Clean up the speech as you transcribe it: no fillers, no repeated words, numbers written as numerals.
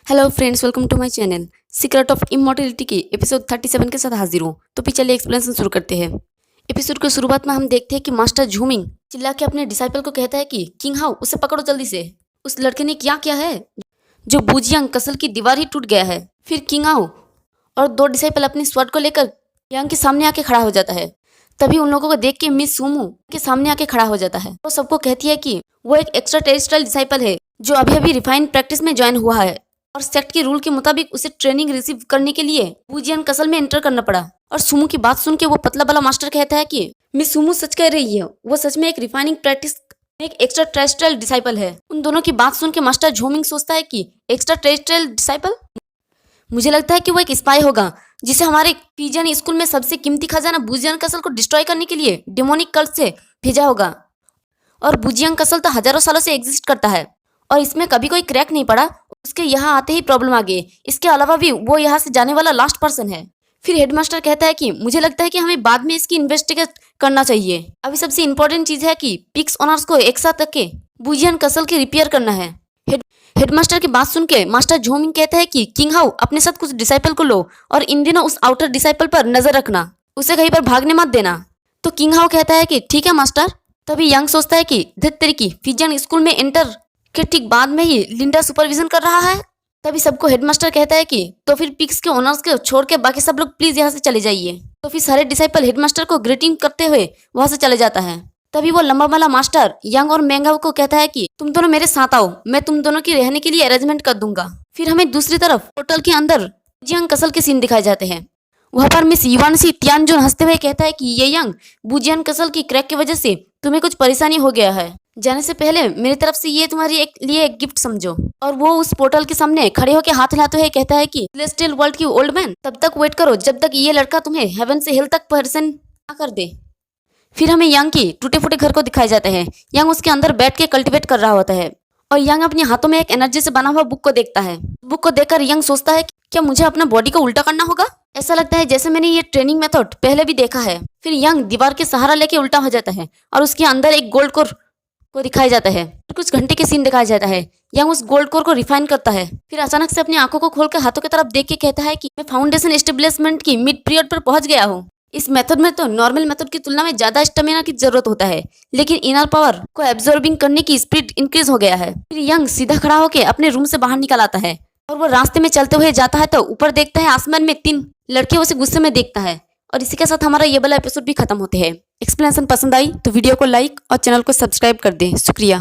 Hello friends, welcome to my channel. Secret of immortality के episode 37 के साथ हाजिर हूँ। तो चलिए एक्सप्लेनेशन शुरू करते हैं। एपिसोड की शुरुआत में हम देखते हैं कि मास्टर झूमिंग चिल्ला के अपने डिसाइपल को कहता है कि किंग हाउ, उसे पकड़ो जल्दी से। उस लड़के ने क्या है जो बुजियांग कसल की दीवार ही टूट गया है। फिर किंग हाउ और दो डिसाइपल अपने स्वॉर्ड को लेकर यांग के सामने आके खड़ा हो जाता है। तभी उन लोगों को देख के मिस सुमू के सामने आके खड़ा हो जाता है। वो सबको कहती है कि वो एक एक्स्ट्रा टेरिस्ट्रियल डिसाइपल है जो अभी अभी रिफाइन प्रैक्टिस में ज्वाइन हुआ है और सेक्ट के रूल के मुताबिक उसे ट्रेनिंग रिसीव करने के लिए बुजियान कसल में एंटर करना पड़ा। और सुमू की बात सुन के वो पतला वाला मास्टर कहता है कि मिस सुमू सच कह रही है, वो सच में एक रिफाइनिंग प्रैक्टिस एक एक्स्ट्रा टेरिस्ट्रियल डिसाइपल है। उन दोनों की बात सुन के मास्टर झूमिंग सोचता है कि एक्स्ट्रा टेरिस्ट्रियल डिसाइपल, मुझे लगता है कि वो एक स्पाई होगा जिसे हमारे पिजियन स्कूल में सबसे कीमती खजाना बुजियान कसल को डिस्ट्रॉय करने के लिए डेमोनिक कल्ट से भेजा होगा। और बुजियान कसल तो हजारों सालों से एग्जिस्ट करता है और इसमें कभी कोई क्रैक नहीं पड़ा। उसके यहाँ आते ही प्रॉब्लम आ गई। इसके अलावा भी वो यहाँ से जाने वाला लास्ट पर्सन है। फिर हेडमास्टर कहता है कि मुझे लगता है कि हमें बाद में इसकी इन्वेस्टिगेट करना चाहिए। अभी सबसे इंपॉर्टेंट चीज है कि पिक्स ओनर्स को एक साथ रख के बुजियान कसल की रिपेयर करना है। हेडमास्टर की बात सुन के मास्टर झूमिंग कहता है कि किंग हाउ, अपने साथ कुछ डिसाइपल को लो और इन दिनों उस आउटर डिसाइपल पर नजर रखना, उसे कहीं पर भागने मत देना। तो किंग हाउ कहता है कि ठीक है मास्टर। तभी यंग सोचता है कि धत तरीकी पिजियन स्कूल में एंटर के ठीक बाद में ही लिंडा सुपरविजन कर रहा है। तभी सबको हेडमास्टर कहता है कि तो फिर पिक्स के ओनर्स को छोड़ के बाकी सब लोग प्लीज यहाँ से चले जाइए। तो फिर सारे डिसाइपल हेडमास्टर को ग्रीटिंग करते हुए वहां से चले जाता है। तभी वो लंबा वाला मास्टर यंग और मैंगाओ को कहता है कि तुम दोनों मेरे साथ आओ, मैं तुम दोनों की रहने के लिए अरेंजमेंट कर दूंगा। फिर हमें दूसरी तरफ होटल के अंदर बुजियांग कसल के सीन दिखाए जाते हैं। वहां पर मिस युवानसी तियानजुन हंसते हुए कहता है कि ये यंग, बुजियान कसल की क्रैक की वजह से तुम्हें कुछ परेशानी हो गया है। जाने से पहले मेरी तरफ से ये तुम्हारी लिए एक गिफ्ट समझो। और वो उस पोर्टल के सामने खड़े होकर हाथ हिलाते हुए कहता है कि सेलेस्टियल वर्ल्ड की ओल्ड मैन, तब तक वेट करो जब तक ये लड़का तुम्हें हेवन से हेल तक पर्सन ना कर दे। फिर हमें यंग की टूटे फूटे घर को दिखाए जाते हैं। यंग उसके अंदर बैठ के कल्टिवेट कर रहा होता है और यंग अपने हाथों में एक एनर्जी से बना हुआ बुक को देखता है। बुक को देखकर यंग सोचता है क्या मुझे अपना बॉडी को उल्टा करना होगा। ऐसा लगता है जैसे मैंने ये ट्रेनिंग मेथड पहले भी देखा है। फिर यंग दीवार के सहारा लेके उल्टा हो जाता है और उसके अंदर एक गोल्ड कोर को दिखाया जाता है। कुछ घंटे के सीन दिखाया जाता है। यंग उस गोल्ड कोर को रिफाइन करता है। फिर अचानक से अपनी आंखों को खोलकर हाथों की तरफ देख के कहता है कि मैं फाउंडेशन एस्टेब्लिशमेंट की मिड पीरियड पर पहुंच गया हूँ। इस मेथड में तो नॉर्मल मेथड की तुलना में ज्यादा स्टेमिना की जरूरत होता है, लेकिन इनर पावर को एब्जॉर्बिंग करने की स्पीड इंक्रीज हो गया है। फिर यंग सीधा खड़ा होकर अपने रूम से बाहर निकल आता है और वो रास्ते में चलते हुए जाता है तो ऊपर देखता है आसमान में 3 लड़के उसे गुस्से में देखता है। और इसी के साथ हमारा ये वाला एपिसोड भी खत्म होते हैं। एक्सप्लेनेशन पसंद आई तो वीडियो को लाइक और चैनल को सब्सक्राइब कर दें। शुक्रिया।